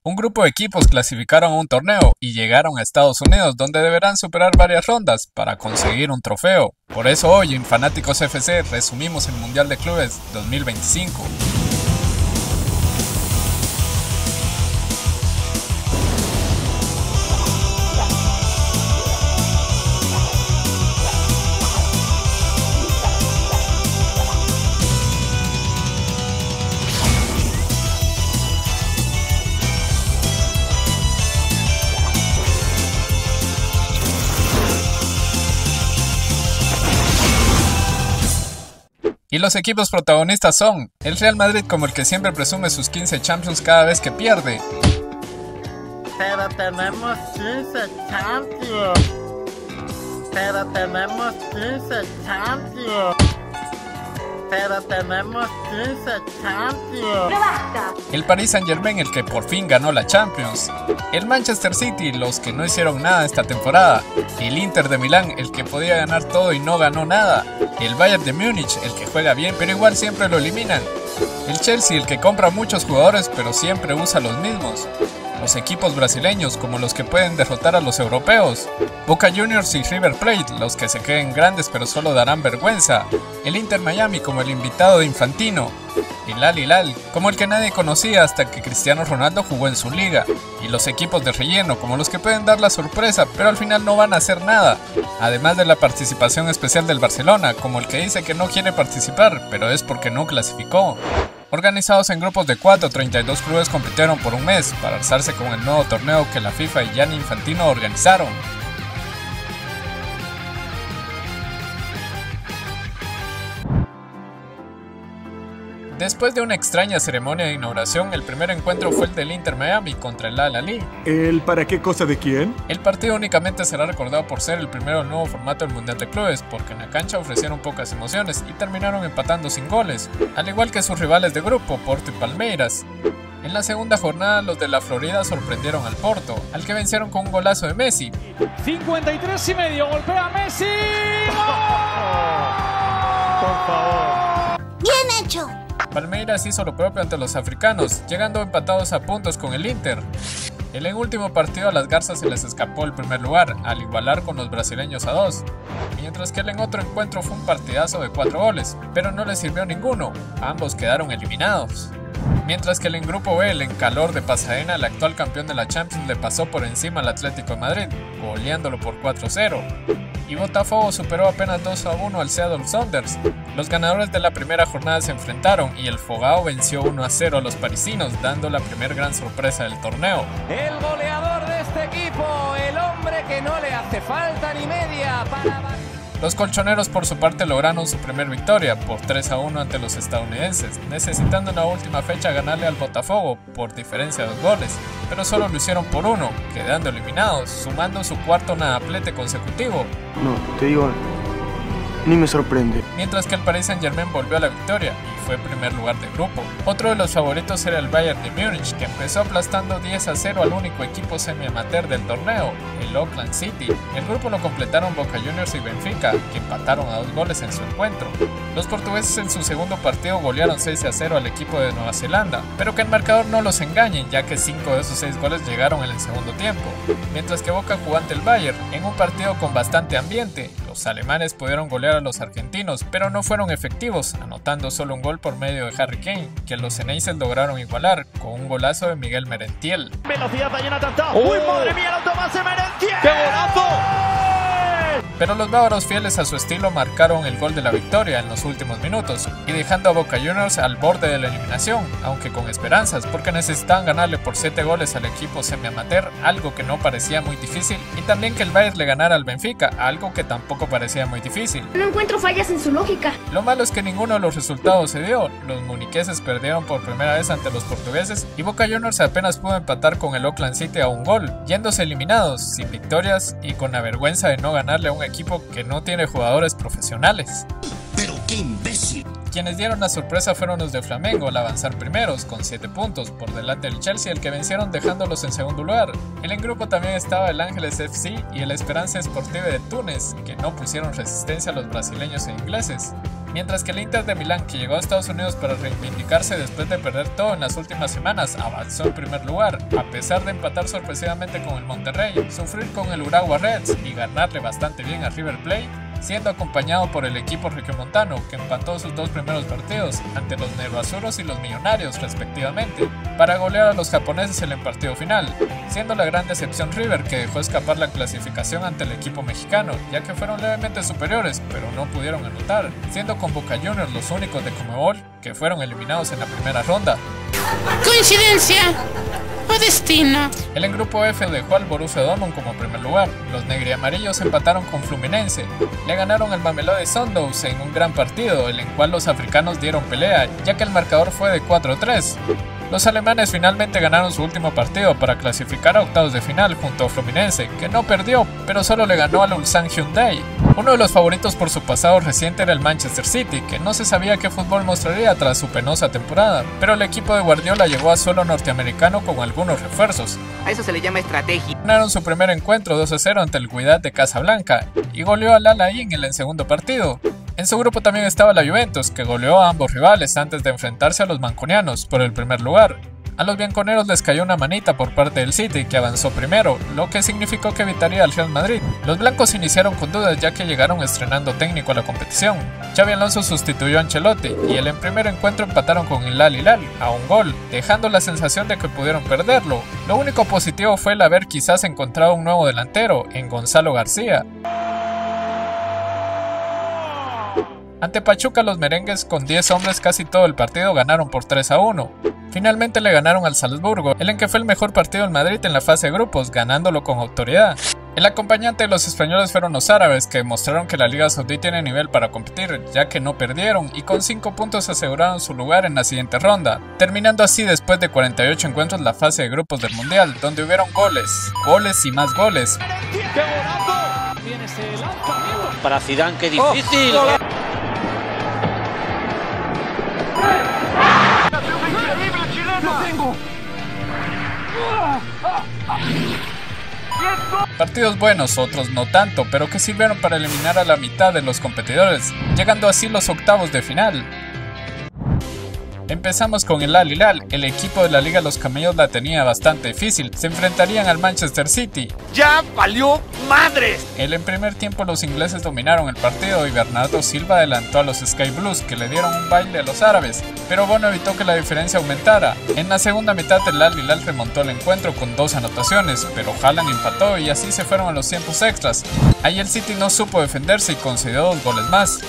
Un grupo de equipos clasificaron a un torneo y llegaron a Estados Unidos, donde deberán superar varias rondas para conseguir un trofeo. Por eso hoy en Fanáticos FC resumimos el Mundial de Clubes 2025. Y los equipos protagonistas son el Real Madrid, como el que siempre presume sus 15 Champions cada vez que pierde. Pero tenemos 15 Champions. Pero tenemos 15 Champions. Pero tenemos 15 Champions. El Paris Saint-Germain, el que por fin ganó la Champions. El Manchester City, los que no hicieron nada esta temporada. El Inter de Milán, el que podía ganar todo y no ganó nada. El Bayern de Múnich, el que juega bien pero igual siempre lo eliminan. El Chelsea, el que compra muchos jugadores pero siempre usa los mismos. Los equipos brasileños, como los que pueden derrotar a los europeos. Boca Juniors y River Plate, los que se creen grandes pero solo darán vergüenza. El Inter Miami, como el invitado de Infantino. El Al Hilal, como el que nadie conocía hasta que Cristiano Ronaldo jugó en su liga. Y los equipos de relleno, como los que pueden dar la sorpresa pero al final no van a hacer nada. Además de la participación especial del Barcelona, como el que dice que no quiere participar, pero es porque no clasificó. Organizados en grupos de 4, 32 clubes compitieron por un mes para alzarse con el nuevo torneo que la FIFA y Gianni Infantino organizaron. Después de una extraña ceremonia de inauguración, el primer encuentro fue el del Inter Miami contra el Al Ahly. ¿El para qué cosa de quién? El partido únicamente será recordado por ser el primero del nuevo formato del Mundial de Clubes, porque en la cancha ofrecieron pocas emociones y terminaron empatando sin goles, al igual que sus rivales de grupo, Porto y Palmeiras. En la segunda jornada, los de la Florida sorprendieron al Porto, al que vencieron con un golazo de Messi. 53,5, golpea Messi. Por favor. ¡Bien hecho! Palmeiras hizo lo propio ante los africanos, llegando empatados a puntos con el Inter. En el último partido a las Garzas se les escapó el primer lugar, al igualar con los brasileños a 2, mientras que en otro encuentro fue un partidazo de 4 goles, pero no les sirvió ninguno, ambos quedaron eliminados. Mientras que en Grupo B, el Encalor de Pasadena, el actual campeón de la Champions, le pasó por encima al Atlético de Madrid, goleándolo por 4-0. Y Botafogo superó apenas 2-1 al Seattle Sounders. Los ganadores de la primera jornada se enfrentaron y el Fogao venció 1-0 a los parisinos, dando la primer gran sorpresa del torneo. El goleador de este equipo, el hombre que no le hace falta ni media para... Los colchoneros por su parte lograron su primer victoria por 3-1 ante los estadounidenses, necesitando en la última fecha ganarle al Botafogo por diferencia de 2 goles, pero solo lo hicieron por 1, quedando eliminados, sumando su cuarto nadaplete consecutivo. No, te digo, ni me sorprende. Mientras que el Paris Saint-Germain volvió a la victoria y fue primer lugar de grupo. Otro de los favoritos era el Bayern de Múnich, que empezó aplastando 10-0 al único equipo semi-amateur del torneo, el Auckland City. El grupo lo completaron Boca Juniors y Benfica, que empataron a 2 goles en su encuentro. Los portugueses en su segundo partido golearon 6-0 al equipo de Nueva Zelanda, pero que el marcador no los engañe, ya que 5 de esos 6 goles llegaron en el segundo tiempo. Mientras que Boca jugó ante el Bayern, en un partido con bastante ambiente. Los alemanes pudieron golear a los argentinos, pero no fueron efectivos, anotando solo un gol por medio de Harry Kane, que los Ceneices lograron igualar con un golazo de Miguel Merentiel. Velocidad de Jonathan Tah. ¡Uy, madre mía, lo toma Merentiel! ¡Qué golazo! Pero los bávaros, fieles a su estilo, marcaron el gol de la victoria en los últimos minutos y dejando a Boca Juniors al borde de la eliminación, aunque con esperanzas, porque necesitaban ganarle por 7 goles al equipo semi-amateur, algo que no parecía muy difícil, y también que el Bayern le ganara al Benfica, algo que tampoco parecía muy difícil. No encuentro fallas en su lógica. Lo malo es que ninguno de los resultados se dio. Los muniqueses perdieron por primera vez ante los portugueses y Boca Juniors apenas pudo empatar con el Auckland City a un gol, yéndose eliminados, sin victorias y con la vergüenza de no ganarle a un equipo que no tiene jugadores profesionales. ¡Pero qué imbécil! Quienes dieron la sorpresa fueron los de Flamengo al avanzar primeros con 7 puntos, por delante del Chelsea, el que vencieron dejándolos en segundo lugar. En el grupo también estaba el Ángeles FC y el Esperanza Sportive de Túnez, que no pusieron resistencia a los brasileños e ingleses. Mientras que el Inter de Milán, que llegó a Estados Unidos para reivindicarse después de perder todo en las últimas semanas, avanzó en primer lugar, a pesar de empatar sorpresivamente con el Monterrey, sufrir con el Urawa Reds y ganarle bastante bien a River Plate, siendo acompañado por el equipo regiomontano, que empató sus dos primeros partidos ante los Nerazzurros y los Millonarios respectivamente, para golear a los japoneses en el partido final, siendo la gran decepción River, que dejó escapar la clasificación ante el equipo mexicano, ya que fueron levemente superiores, pero no pudieron anotar, siendo con Boca Juniors los únicos de Conmebol que fueron eliminados en la primera ronda. ¿Coincidencia o destino? El en grupo F dejó al Borussia Dortmund como primer lugar. Los negriamarillos empataron con Fluminense. Le ganaron al Mamelodi Sundowns en un gran partido, en el cual los africanos dieron pelea, ya que el marcador fue de 4-3. Los alemanes finalmente ganaron su último partido para clasificar a octavos de final junto a Fluminense, que no perdió, pero solo le ganó al Ulsan Hyundai. Uno de los favoritos por su pasado reciente era el Manchester City, que no se sabía qué fútbol mostraría tras su penosa temporada, pero el equipo de Guardiola llegó a suelo norteamericano con algunos refuerzos. A eso se le llama estrategia. Ganaron su primer encuentro 2-0 ante el Wydad de Casablanca y goleó al Al Ain en el segundo partido. En su grupo también estaba la Juventus, que goleó a ambos rivales antes de enfrentarse a los mancunianos por el primer lugar. A los bianconeros les cayó una manita por parte del City, que avanzó primero, lo que significó que evitaría al Real Madrid. Los blancos iniciaron con dudas, ya que llegaron estrenando técnico a la competición. Xabi Alonso sustituyó a Ancelotti y el primer encuentro empataron con el Al Hilal a un gol, dejando la sensación de que pudieron perderlo. Lo único positivo fue el haber quizás encontrado un nuevo delantero en Gonzalo García. Ante Pachuca, los merengues con 10 hombres casi todo el partido ganaron por 3-1. Finalmente le ganaron al Salzburgo, el en que fue el mejor partido en Madrid en la fase de grupos, ganándolo con autoridad. El acompañante de los españoles fueron los árabes, que demostraron que la Liga Saudí tiene nivel para competir, ya que no perdieron y con 5 puntos aseguraron su lugar en la siguiente ronda, terminando así después de 48 encuentros la fase de grupos del Mundial, donde hubieron goles y más goles. Para Zidane, qué difícil. Partidos buenos, otros no tanto, pero que sirvieron para eliminar a la mitad de los competidores, llegando así los octavos de final. Empezamos con el Al Hilal. El equipo de la Liga Los Camellos la tenía bastante difícil. Se enfrentarían al Manchester City. ¡Ya valió madres! En primer tiempo los ingleses dominaron el partido y Bernardo Silva adelantó a los Sky Blues, que le dieron un baile a los árabes, pero Bono evitó que la diferencia aumentara. En la segunda mitad el Al Hilal remontó el encuentro con 2 anotaciones, pero Haaland empató y así se fueron a los tiempos extras. Ahí el City no supo defenderse y concedió 2 goles más.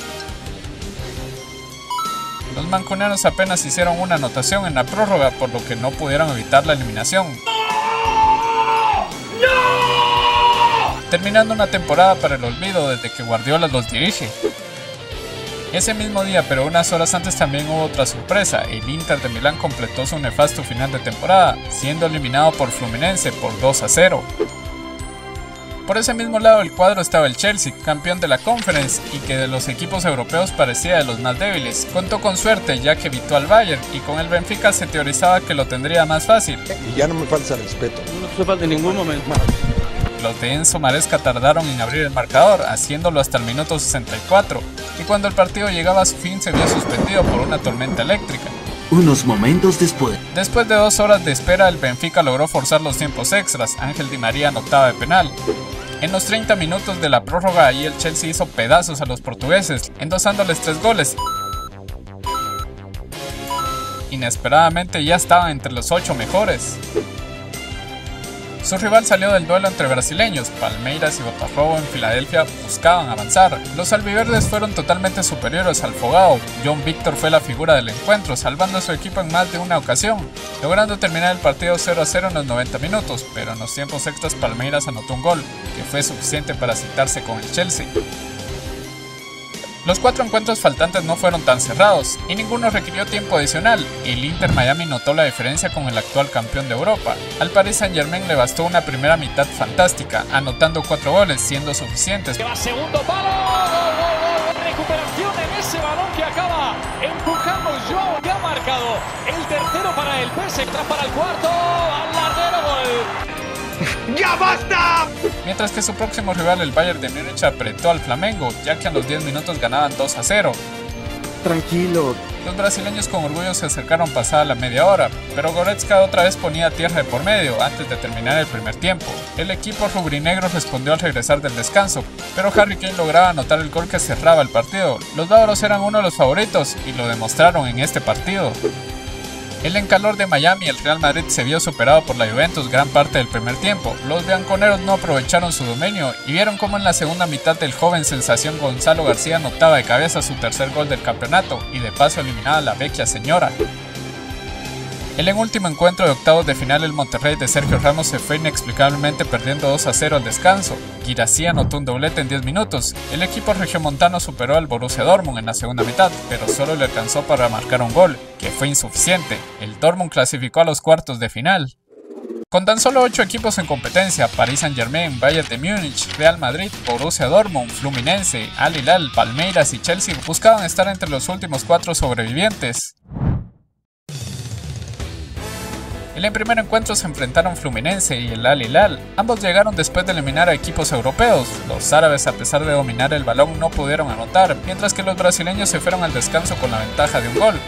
Los mancunianos apenas hicieron una anotación en la prórroga, por lo que no pudieron evitar la eliminación. Terminando una temporada para el olvido desde que Guardiola los dirige. Ese mismo día, pero unas horas antes, también hubo otra sorpresa. El Inter de Milán completó su nefasto final de temporada, siendo eliminado por Fluminense por 2-0. Por ese mismo lado del cuadro estaba el Chelsea, campeón de la Conference y que de los equipos europeos parecía de los más débiles. Contó con suerte, ya que evitó al Bayern, y con el Benfica se teorizaba que lo tendría más fácil. Y ya no me falta respeto. No se falta en ningún momento. Los de Enzo Maresca tardaron en abrir el marcador, haciéndolo hasta el minuto 64, y cuando el partido llegaba a su fin se vio suspendido por una tormenta eléctrica. Unos momentos después. Después de 2 horas de espera, el Benfica logró forzar los tiempos extras. Ángel Di María anotaba de penal. En los 30 minutos de la prórroga, ahí el Chelsea hizo pedazos a los portugueses, endosándoles 3 goles. Inesperadamente ya estaban entre los 8 mejores. Su rival salió del duelo entre brasileños. Palmeiras y Botafogo en Filadelfia buscaban avanzar. Los albiverdes fueron totalmente superiores al Fogao. John Víctor fue la figura del encuentro, salvando a su equipo en más de una ocasión, logrando terminar el partido 0-0 en los 90 minutos, pero en los tiempos extras Palmeiras anotó un gol, que fue suficiente para citarse con el Chelsea. Los 4 encuentros faltantes no fueron tan cerrados, y ninguno requirió tiempo adicional. El Inter Miami notó la diferencia con el actual campeón de Europa. Al Paris Saint-Germain le bastó una primera mitad fantástica, anotando 4 goles, siendo suficientes. Lleva segundo palo, gol, recuperación en ese balón que acaba empujando Joao, que ha marcado el tercero para el PSG, para el cuarto, al larguero, gol. ¡Ya basta! Mientras que su próximo rival, el Bayern de Múnich, apretó al Flamengo, ya que a los 10 minutos ganaban 2-0. Tranquilo. Los brasileños con orgullo se acercaron pasada la media hora, pero Goretzka otra vez ponía tierra de por medio antes de terminar el primer tiempo. El equipo rubrinegro respondió al regresar del descanso, pero Harry Kane lograba anotar el gol que cerraba el partido. Los bávaros eran uno de los favoritos y lo demostraron en este partido. En el calor de Miami, el Real Madrid se vio superado por la Juventus gran parte del primer tiempo. Los bianconeros no aprovecharon su dominio y vieron cómo en la segunda mitad del joven sensación Gonzalo García anotaba de cabeza su tercer gol del campeonato y de paso eliminaba a la vecchia señora. En el último encuentro de octavos de final, el Monterrey de Sergio Ramos se fue inexplicablemente perdiendo 2-0 al descanso. Guirassy anotó un doblete en 10 minutos. El equipo regiomontano superó al Borussia Dortmund en la segunda mitad, pero solo le alcanzó para marcar un gol, que fue insuficiente. El Dortmund clasificó a los cuartos de final. Con tan solo 8 equipos en competencia, Paris Saint-Germain, Bayern de Múnich, Real Madrid, Borussia Dortmund, Fluminense, Al Hilal, Palmeiras y Chelsea buscaban estar entre los últimos 4 sobrevivientes. En el primer encuentro se enfrentaron Fluminense y el Al Hilal. Ambos llegaron después de eliminar a equipos europeos. Los árabes, a pesar de dominar el balón, no pudieron anotar, mientras que los brasileños se fueron al descanso con la ventaja de un gol.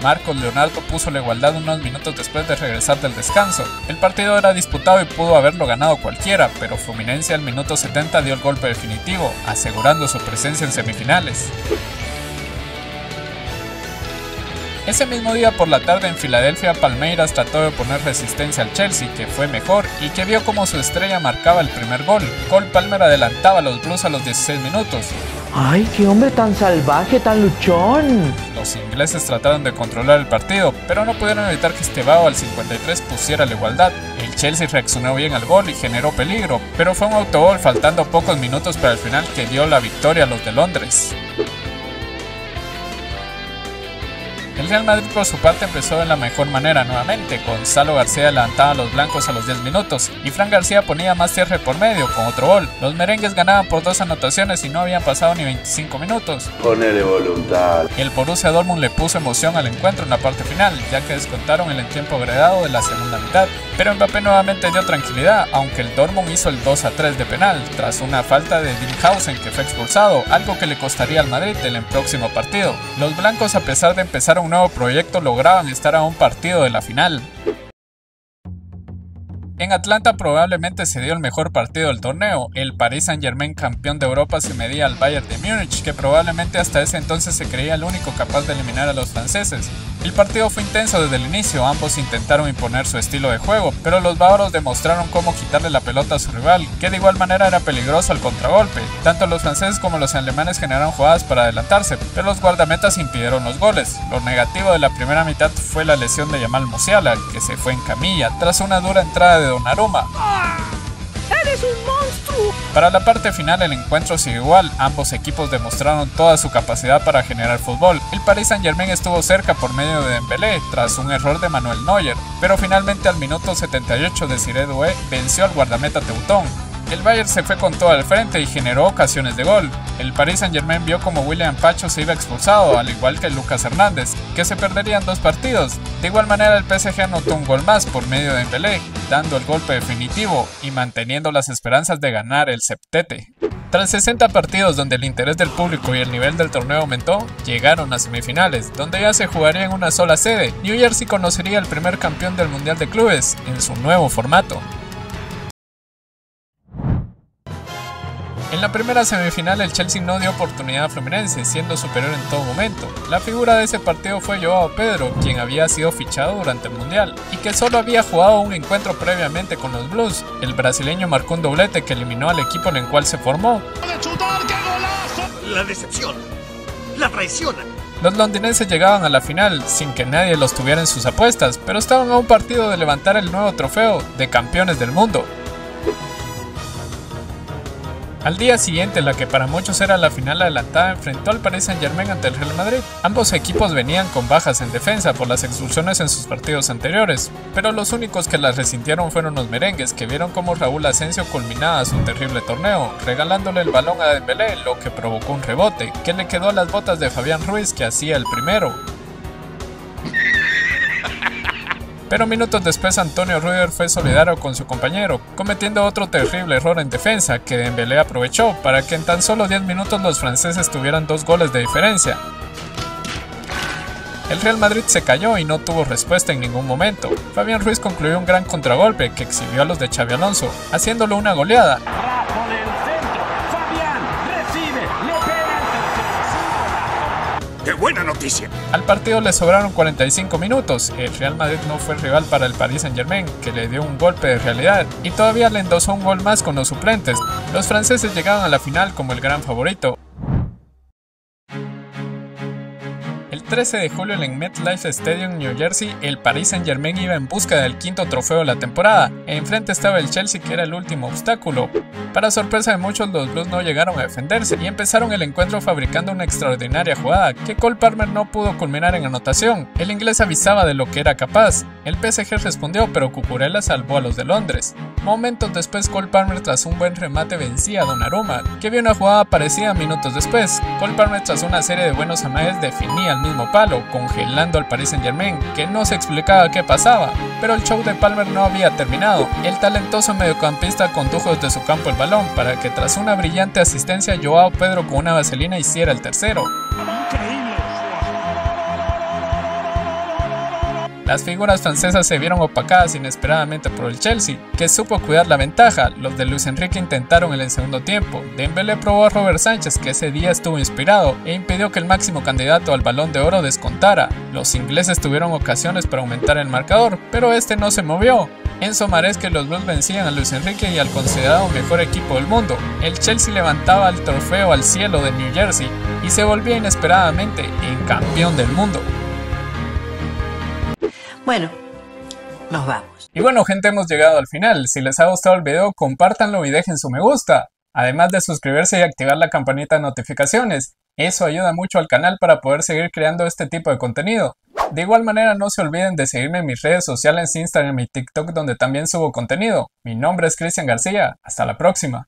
Marcos Leonardo puso la igualdad unos minutos después de regresar del descanso. El partido era disputado y pudo haberlo ganado cualquiera, pero Fluminense al minuto 70 dio el golpe definitivo, asegurando su presencia en semifinales. Ese mismo día por la tarde en Filadelfia, Palmeiras trató de poner resistencia al Chelsea, que fue mejor y que vio como su estrella marcaba el primer gol. Cole Palmer adelantaba a los Blues a los 16 minutos. ¡Ay, qué hombre tan salvaje, tan luchón! Los ingleses trataron de controlar el partido, pero no pudieron evitar que Estevao al 53 pusiera la igualdad. El Chelsea reaccionó bien al gol y generó peligro, pero fue un autogol faltando pocos minutos para el final que dio la victoria a los de Londres. El Real Madrid por su parte empezó de la mejor manera nuevamente. Gonzalo García adelantaba a los blancos a los 10 minutos y Fran García ponía más tierra por medio con otro gol. Los merengues ganaban por 2 anotaciones y no habían pasado ni 25 minutos. Ponele voluntad. El Borussia Dortmund le puso emoción al encuentro en la parte final, ya que descontaron el tiempo agregado de la segunda mitad. Pero Mbappé nuevamente dio tranquilidad, aunque el Dortmund hizo el 2-3 de penal, tras una falta de Dinghausen que fue expulsado, algo que le costaría al Madrid el próximo partido. Los blancos, a pesar de empezar un nuevo proyecto, lograban estar a un partido de la final. En Atlanta probablemente se dio el mejor partido del torneo. El Paris Saint-Germain, campeón de Europa, se medía al Bayern de Múnich, que probablemente hasta ese entonces se creía el único capaz de eliminar a los franceses. El partido fue intenso desde el inicio, ambos intentaron imponer su estilo de juego, pero los bávaros demostraron cómo quitarle la pelota a su rival, que de igual manera era peligroso al contragolpe. Tanto los franceses como los alemanes generaron jugadas para adelantarse, pero los guardametas impidieron los goles. Lo negativo de la primera mitad fue la lesión de Yamal Musiala, que se fue en camilla tras una dura entrada de Donnarumma. ¡Eres un monstruo! Para la parte final el encuentro siguió igual, ambos equipos demostraron toda su capacidad para generar fútbol. El Paris Saint-Germain estuvo cerca por medio de Dembélé tras un error de Manuel Neuer, pero finalmente al minuto 78 Desiré Doué venció al guardameta teutón. El Bayern se fue con todo al frente y generó ocasiones de gol. El Paris Saint-Germain vio como William Pacho se iba expulsado, al igual que Lucas Hernández, que se perderían 2 partidos. De igual manera el PSG anotó un gol más por medio de Dembélé, dando el golpe definitivo y manteniendo las esperanzas de ganar el septete. Tras 60 partidos donde el interés del público y el nivel del torneo aumentó, llegaron a semifinales, donde ya se jugaría en una sola sede. New Jersey conocería el primer campeón del Mundial de Clubes en su nuevo formato. En la primera semifinal el Chelsea no dio oportunidad a Fluminense, siendo superior en todo momento. La figura de ese partido fue Joao Pedro, quien había sido fichado durante el Mundial y que solo había jugado un encuentro previamente con los Blues. El brasileño marcó un doblete que eliminó al equipo en el cual se formó. La decepción, la traición. Los londinenses llegaban a la final sin que nadie los tuviera en sus apuestas, pero estaban a un partido de levantar el nuevo trofeo de campeones del mundo. Al día siguiente, la que para muchos era la final adelantada, enfrentó al Paris Saint-Germain ante el Real Madrid. Ambos equipos venían con bajas en defensa por las expulsiones en sus partidos anteriores, pero los únicos que las resintieron fueron los merengues, que vieron cómo Raúl Asensio culminaba su terrible torneo, regalándole el balón a Dembélé, lo que provocó un rebote, que le quedó a las botas de Fabián Ruiz, que hacía el primero. Pero minutos después Antonio Rüdiger fue solidario con su compañero, cometiendo otro terrible error en defensa que Dembélé aprovechó para que en tan solo 10 minutos los franceses tuvieran 2 goles de diferencia. El Real Madrid se cayó y no tuvo respuesta en ningún momento. Fabián Ruiz concluyó un gran contragolpe que exhibió a los de Xabi Alonso, haciéndolo una goleada. ¡Qué buena noticia! Al partido le sobraron 45 minutos. El Real Madrid no fue rival para el Paris Saint-Germain, que le dio un golpe de realidad y todavía le endosó un gol más con los suplentes. Los franceses llegaron a la final como el gran favorito. El 13 de julio en MetLife Stadium, New Jersey, el Paris Saint-Germain iba en busca del 5º trofeo de la temporada. Enfrente estaba el Chelsea, que era el último obstáculo. Para sorpresa de muchos, los Blues no llegaron a defenderse y empezaron el encuentro fabricando una extraordinaria jugada que Cole Palmer no pudo culminar en anotación. El inglés avisaba de lo que era capaz. El PSG respondió, pero Cucurella salvó a los de Londres. Momentos después, Cole Palmer, tras un buen remate, vencía a Donnarumma, que vio una jugada parecida minutos después. Cole Palmer, tras una serie de buenos amagues, definía al mismo palo, congelando al Paris Saint-Germain, que no se explicaba qué pasaba. Pero el show de Palmer no había terminado. El talentoso mediocampista condujo desde su campo el balón para que, tras una brillante asistencia, Joao Pedro con una vaselina hiciera el tercero. Las figuras francesas se vieron opacadas inesperadamente por el Chelsea, que supo cuidar la ventaja. Los de Luis Enrique intentaron en el segundo tiempo. Dembélé probó a Robert Sánchez, que ese día estuvo inspirado, e impidió que el máximo candidato al Balón de Oro descontara. Los ingleses tuvieron ocasiones para aumentar el marcador, pero este no se movió. Enzo Maresca y los Blues vencían a Luis Enrique y al considerado mejor equipo del mundo. El Chelsea levantaba el trofeo al cielo de New Jersey y se volvía inesperadamente en campeón del mundo. Bueno, nos vamos. Y bueno, gente, hemos llegado al final. Si les ha gustado el video, compártanlo y dejen su me gusta. Además de suscribirse y activar la campanita de notificaciones. Eso ayuda mucho al canal para poder seguir creando este tipo de contenido. De igual manera, no se olviden de seguirme en mis redes sociales, Instagram y TikTok, donde también subo contenido. Mi nombre es Cristian García. Hasta la próxima.